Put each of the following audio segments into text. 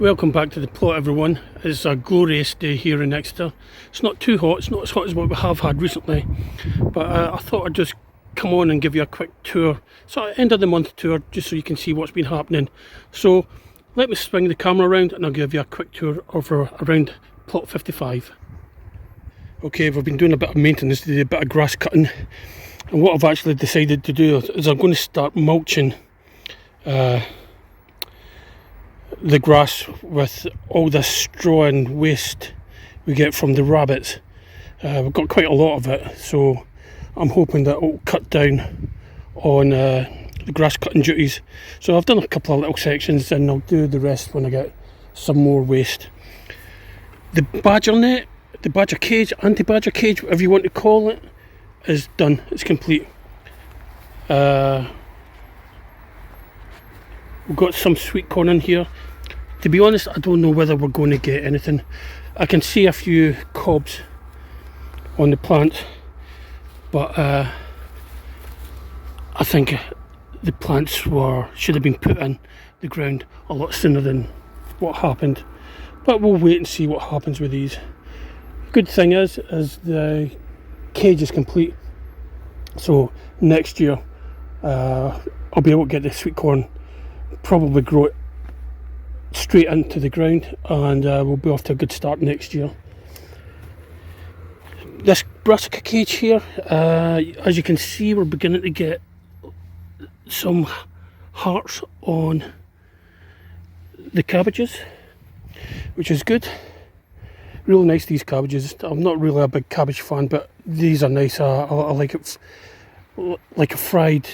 Welcome back to the plot, everyone. It's a glorious day here in Exeter. It's not too hot, it's not as hot as what we have had recently, but I thought I'd just come on and give you a quick tour, sort of end of the month tour, just so you can see what's been happening. So let me swing the camera around and I'll give you a quick tour over around plot 55. Okay, we've been doing a bit of maintenance today, a bit of grass cutting, and what I've actually decided to do is I'm going to start mulching the grass with all this straw and waste we get from the rabbits. We've got quite a lot of it, so I'm hoping that it'll cut down on the grass cutting duties. So I've done a couple of little sections and I'll do the rest when I get some more waste. The badger net, the badger cage, anti-badger cage, whatever you want to call it, is done. It's complete. We've got some sweet corn in here. To be honest, I don't know whether we're going to get anything. I can see a few cobs on the plant, but I think the plants should have been put in the ground a lot sooner than what happened. But we'll wait and see what happens with these. Good thing is the cage is complete, so next year I'll be able to get the sweet corn, probably grow it straight into the ground, and we'll be off to a good start next year. This brassica cage here, as you can see, we're beginning to get some hearts on the cabbages, which is good. Really nice, these cabbages. I'm not really a big cabbage fan, but these are nice. I like it like a fried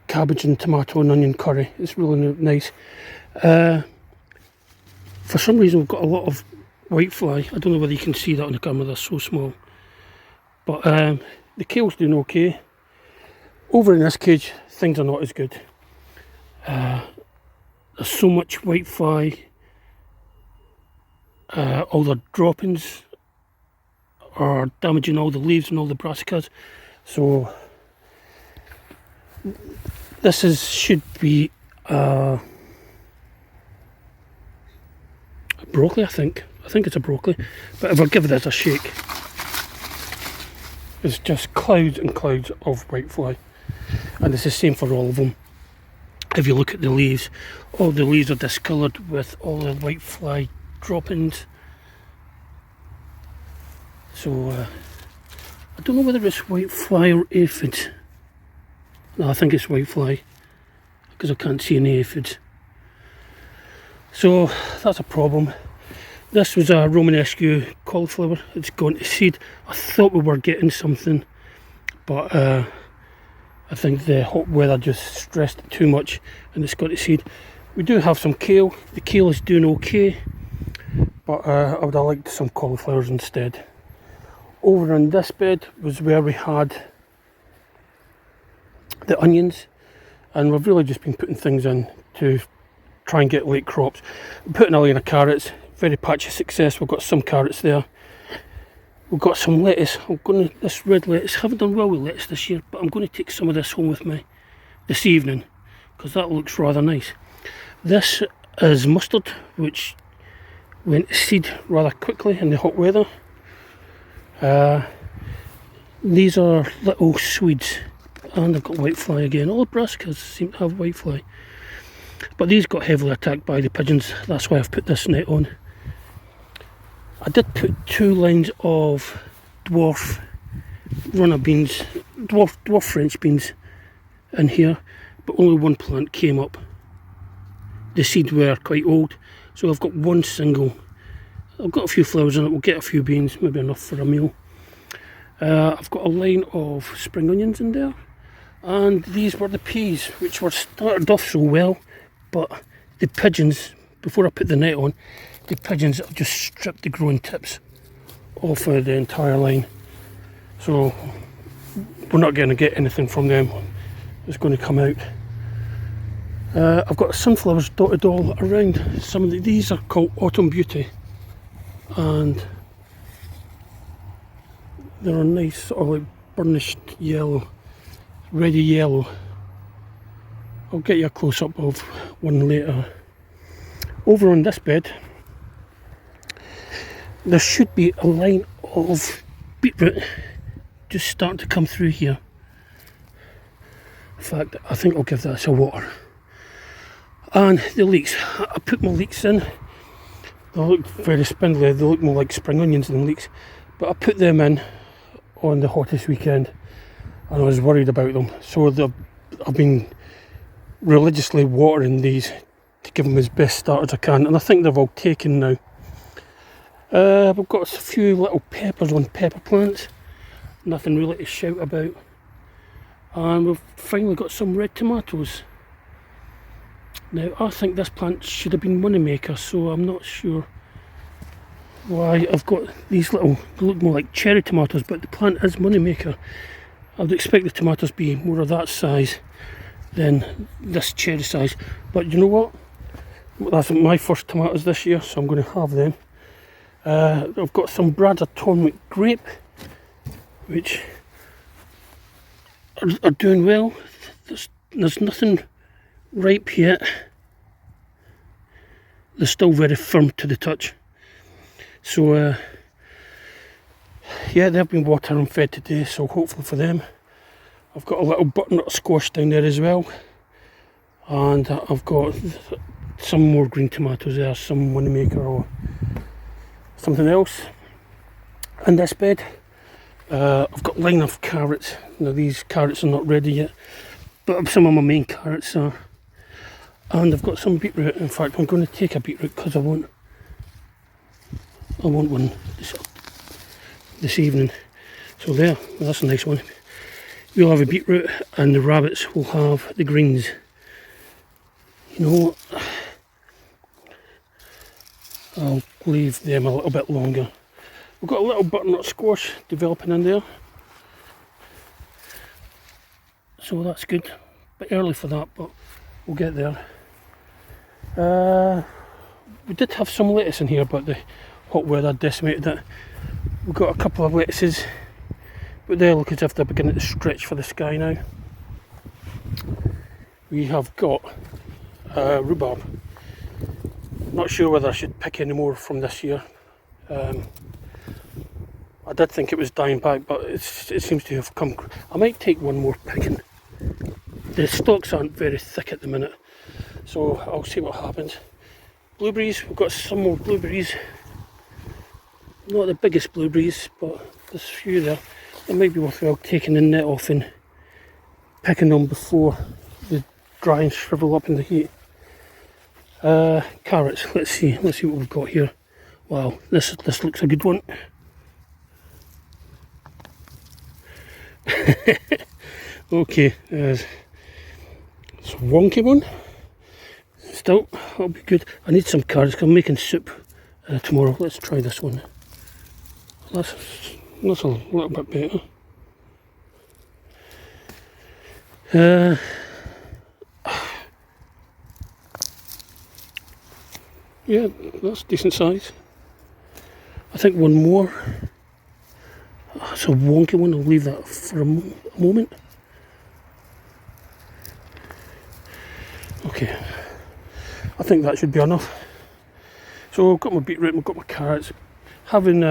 cabbage and tomato and onion curry. It's really nice. For some reason we've got a lot of whitefly. I don't know whether you can see that on the camera, they're so small. But the kale's doing okay. Over in this cage, things are not as good. There's so much whitefly. All the droppings are damaging all the leaves and all the brassicas. So this should be broccoli, I think it's a broccoli, but if I give this a shake, it's just clouds and clouds of whitefly, and it's the same for all of them. If you look at the leaves, all the leaves are discoloured with all the whitefly droppings. So I don't know whether it's whitefly or aphids. No, I think it's whitefly because I can't see any aphids. So that's a problem. This was a Romanesque cauliflower. It's gone to seed. I thought we were getting something, but I think the hot weather just stressed it too much and it's gone to seed. We do have some kale. The kale is doing okay, but I would have liked some cauliflowers instead. Over on this bed was where we had the onions, and we've really just been putting things in to try and get late crops. I'm putting a line of carrots, very patchy success. We've got some carrots there. We've got some lettuce. This red lettuce, haven't done well with lettuce this year, but I'm going to take some of this home with me this evening because that looks rather nice. This is mustard, which went to seed rather quickly in the hot weather. These are little Swedes, and I've got whitefly again. All the brassicas seem to have whitefly, but these got heavily attacked by the pigeons. That's why I've put this net on. I did put 2 lines of dwarf runner beans, dwarf French beans in here, but only one plant came up. The seeds were quite old, so I've got one single. I've got a few flowers in it, we'll get a few beans, maybe enough for a meal. I've got a line of spring onions in there, and these were the peas, which were started off so well, but the pigeons, before I put the net on, the pigeons have just stripped the growing tips off of the entire line. So we're not going to get anything from them. It's going to come out. I've got sunflowers dotted all around. Some of these are called Autumn Beauty, and they're a nice sort of like burnished yellow, ready yellow. I'll get you a close-up of one later. Over on this bed, there should be a line of beetroot just starting to come through here. In fact, I think I'll give that a water. And the leeks, I put my leeks in. They look very spindly, they look more like spring onions than leeks, but I put them in on the hottest weekend and I was worried about them, so I've been religiously watering these to give them as best start as I can, and I think they've all taken now. We've got a few little peppers on pepper plants, nothing really to shout about, and we've finally got some red tomatoes. Now I think this plant should have been moneymaker, so I'm not sure why I've got these little, they look more like cherry tomatoes, but the plant is moneymaker. I would expect the tomatoes to be more of that size than this cherry size, but you know what, that's my first tomatoes this year, so I'm going to have them. I've got some Brad's Atomic Grape, which are doing well. There's nothing ripe yet. They're still very firm to the touch. So yeah, they've been watered and fed today, so hopefully for them. I've got a little butternut squash down there as well, and I've got some more green tomatoes there, some moneymaker or something else. In this bed, I've got a line of carrots. Now these carrots are not ready yet, but some of my main carrots are. And I've got some beetroot. In fact, I'm going to take a beetroot because I want one this evening. So there, that's a nice one. We'll have a beetroot and the rabbits will have the greens. You know what? I'll leave them a little bit longer. We've got a little butternut squash developing in there, so that's good. A bit early for that, but we'll get there. We did have some lettuce in here, but the hot weather decimated it. We've got a couple of lettuces, but they look as if they're beginning to stretch for the sky now. We have got rhubarb. Not sure whether I should pick any more from this year. I did think it was dying back, but it seems to have come. I might take one more picking. The stalks aren't very thick at the minute, so I'll see what happens. Blueberries, we've got some more blueberries. Not the biggest blueberries, but there's a few there. It might be worthwhile taking the net off and picking them before they dry and shrivel up in the heat. Carrots, let's see what we've got here. Wow, this looks a good one. Okay, it's a wonky one. Still, that'll be good. I need some carrots because I'm making soup tomorrow. Let's try this one. That's a little bit better. Yeah, that's decent size. I think one more. That's a wonky one. I'll leave that for a moment. Okay, I think that should be enough. So I've got my beetroot, I've got my carrots. Having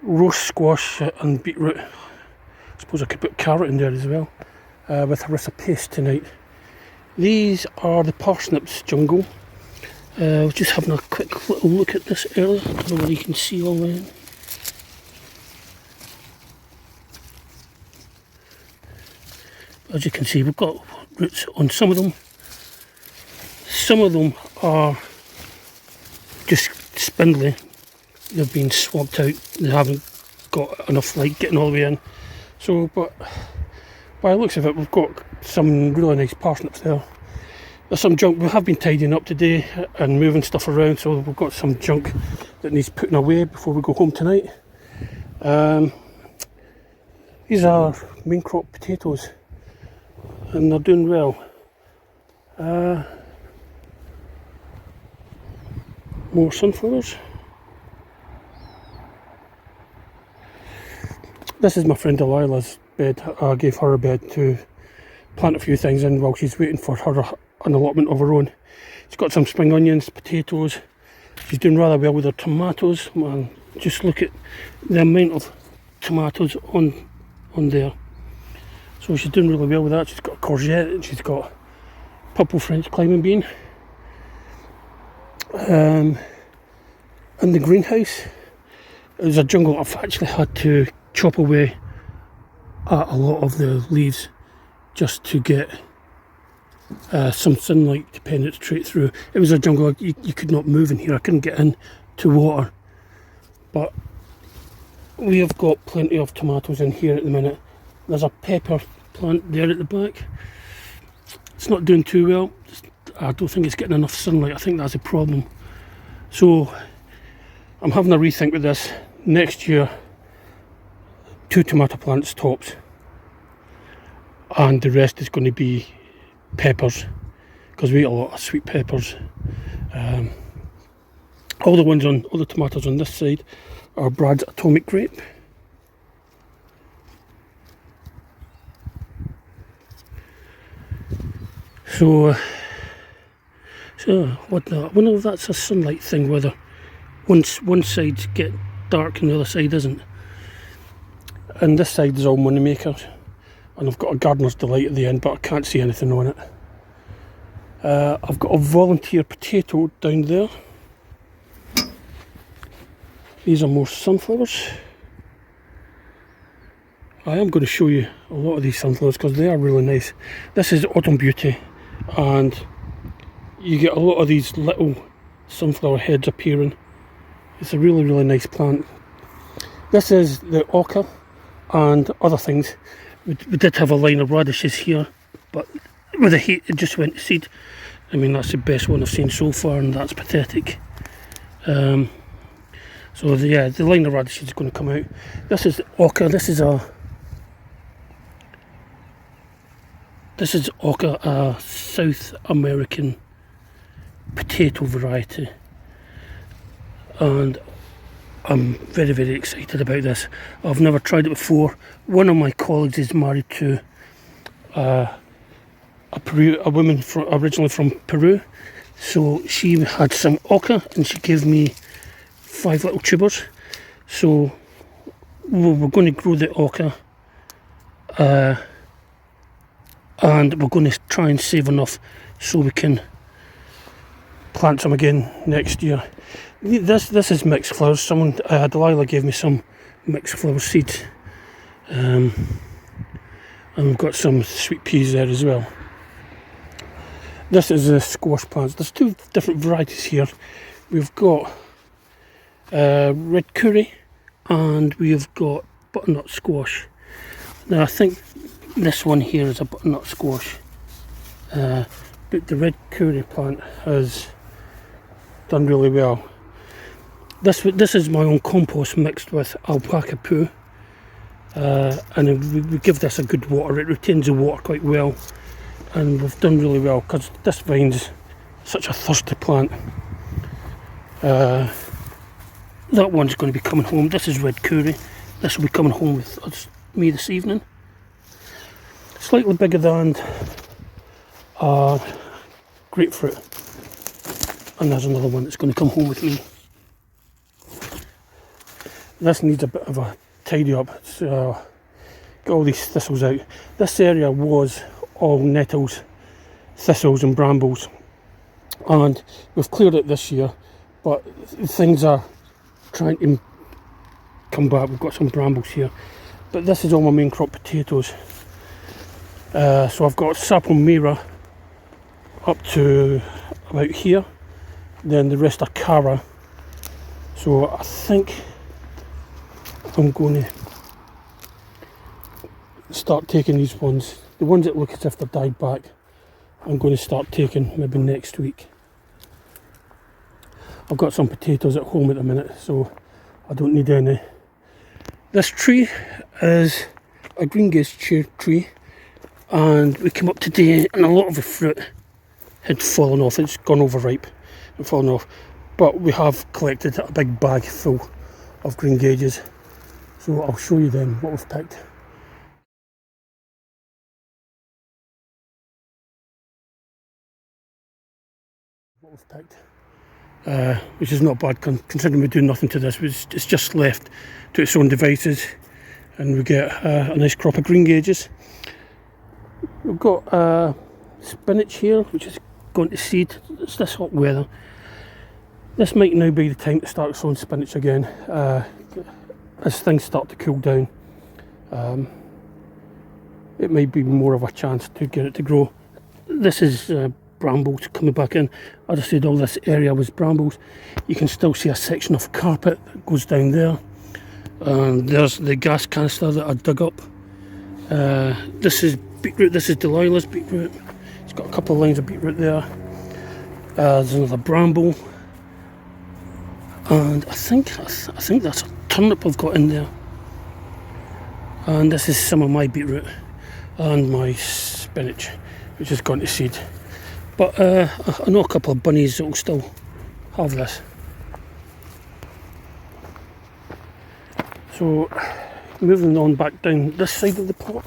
roast squash and beetroot. I suppose I could put carrot in there as well, with a paste tonight. These are the parsnips jungle. I was just having a quick little look at this earlier. I don't know whether you can see all that. As you can see, we've got roots on some of them. Some of them are just spindly. They've been swamped out. They haven't got enough light getting all the way in. So, but by the looks of it, we've got some really nice parsnips there. There's some junk. We have been tidying up today and moving stuff around, so we've got some junk that needs putting away before we go home tonight. These are main crop potatoes, and they're doing well. More sunflowers. This is my friend Delilah's bed. I gave her a bed to plant a few things in while she's waiting for an allotment of her own. She's got some spring onions, potatoes, She's doing rather well with her tomatoes. Man, just look at the amount of tomatoes on there. So she's doing really well with that. She's got a courgette and she's got purple French climbing bean. In the greenhouse, there's a jungle. I've actually had to chop away a lot of the leaves just to get some sunlight to penetrate through. It was a jungle. You could not move in here. I couldn't get in to water. But we have got plenty of tomatoes in here at the minute. There's a pepper plant there at the back. It's not doing too well. I don't think it's getting enough sunlight. I think that's a problem. So I'm having a rethink with this. Next year, 2 tomato plants tops, and the rest is going to be peppers, because we eat a lot of sweet peppers. All the tomatoes on this side are Brad's Atomic Grape. So what the, I wonder if that's a sunlight thing, whether one side get dark and the other side isn't. And this side is all money makers, and I've got a gardener's delight at the end, but I can't see anything on it. I've got a volunteer potato down there. These are more sunflowers. I am going to show you a lot of these sunflowers because they are really nice. This is Autumn Beauty, and you get a lot of these little sunflower heads appearing. It's a really, really nice plant. This is the ochre and other things. We did have a line of radishes here, but with the heat it just went to seed. I mean, that's the best one I've seen so far, and that's pathetic. So the line of radishes is going to come out. This is ochre. This is ochre, a South American potato variety, and I'm very, very excited about this. I've never tried it before. One of my colleagues is married to a woman originally from Peru, so she had some ochre and she gave me 5 little tubers. So we're going to grow the ochre, and we're going to try and save enough so we can plant some again next year. This is mixed flowers. Delilah gave me some mixed flower seeds, and we've got some sweet peas there as well. This is the squash plants. There's 2 different varieties here. We've got red curry and we've got butternut squash. Now I think this one here is a butternut squash, but the red curry plant has done really well. This is my own compost mixed with alpaca poo, and we give this a good water. It retains the water quite well, and we've done really well because this vine's such a thirsty plant. That one's going to be coming home. This is red curry. This will be coming home with me this evening. Slightly bigger than grapefruit, and there's another one that's going to come home with me. This needs a bit of a tidy up. So get all these thistles out. This area was all nettles, thistles and brambles, and we've cleared it this year, but things are trying to come back. We've got some brambles here, but this is all my main crop potatoes. So I've got sapomira up to about here, then the rest are cara. So I think I'm going to start taking these ones, the ones that look as if they're died back. I'm going to start taking maybe next week. I've got some potatoes at home at the minute, so I don't need any. This tree is a green gaze cherry tree, and we came up today and a lot of the fruit had fallen off. It's gone overripe and fallen off, but we have collected a big bag full of green gages, so I'll show you then what we've picked. which is not bad considering we do nothing to this. It's just left to its own devices, and we get a nice crop of green gages. We've got spinach here, which is going to seed. It's this hot weather. This might now be the time to start sowing spinach again, as things start to cool down. It might be more of a chance to get it to grow. This is brambles coming back in. As I said, all this area was brambles. You can still see a section of carpet that goes down there. And there's the gas canister that I dug up. This is beetroot. This is Delilah's beetroot. It's got a couple of lines of beetroot there. There's another bramble. And I think that's a turnip I've got in there. And this is some of my beetroot and my spinach, which has gone to seed. But I know a couple of bunnies that will still have this. So moving on back down this side of the plot,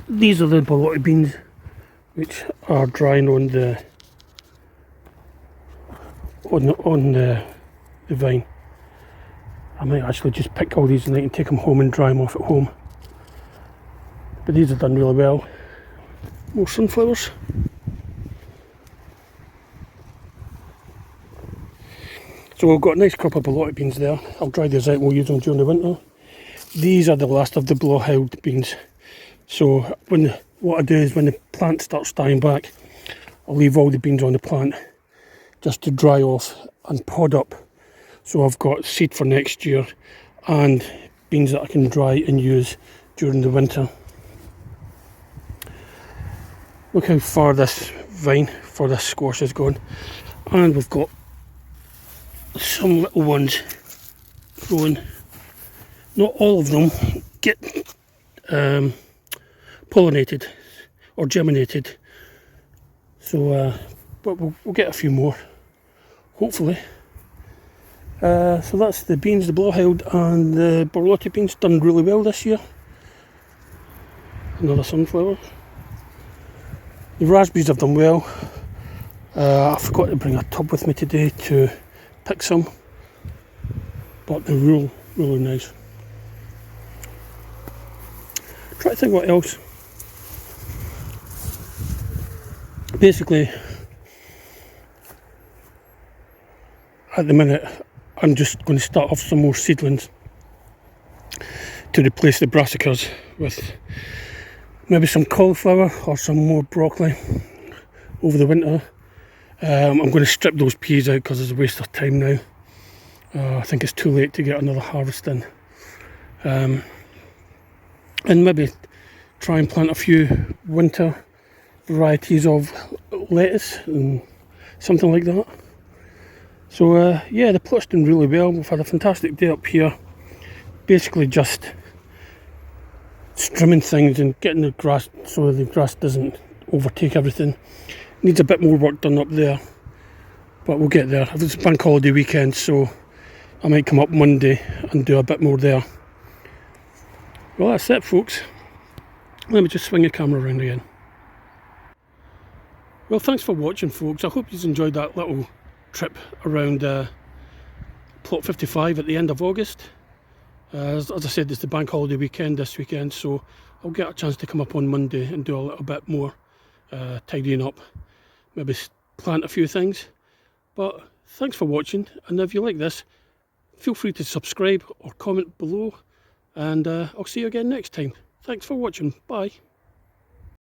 these are the Bologna beans, which are drying on the vine. I might actually just pick all these tonight and take them home and dry them off at home. But these have done really well. More sunflowers. So we've got a nice crop of Bologna beans there. I'll dry these out and we'll use them during the winter. These are the last of the Bologna beans. So what I do is when the plant starts dying back, I'll leave all the beans on the plant just to dry off and pod up. So I've got seed for next year and beans that I can dry and use during the winter. Look how far this vine for this squash has gone. And we've got some little ones growing. Not all of them get pollinated or germinated. So, but we'll get a few more, hopefully. So that's the beans, the Blowheld and the Bologna beans, done really well this year. Another sunflower. The raspberries have done well. I forgot to bring a tub with me today to pick some, but they're really nice. Try to think what else. Basically, at the minute, I'm just going to start off some more seedlings to replace the brassicas with maybe some cauliflower or some more broccoli over the winter. I'm going to strip those peas out because it's a waste of time now. I think it's too late to get another harvest in. And maybe try and plant a few winter varieties of lettuce and something like that. So yeah, the plot's doing really well. We've had a fantastic day up here. Basically just trimming things and getting the grass so the grass doesn't overtake everything. Needs a bit more work done up there, but we'll get there. It's a bank holiday weekend, so I might come up Monday and do a bit more there. Well, that's it, folks. Let me just swing the camera around again. Well, thanks for watching, folks. I hope you enjoyed that little trip around plot 55 at the end of August. As I said, it's the bank holiday weekend this weekend, so I'll get a chance to come up on Monday and do a little bit more tidying up, maybe plant a few things. But thanks for watching, and if you like this, feel free to subscribe or comment below, and I'll see you again next time. Thanks for watching. Bye.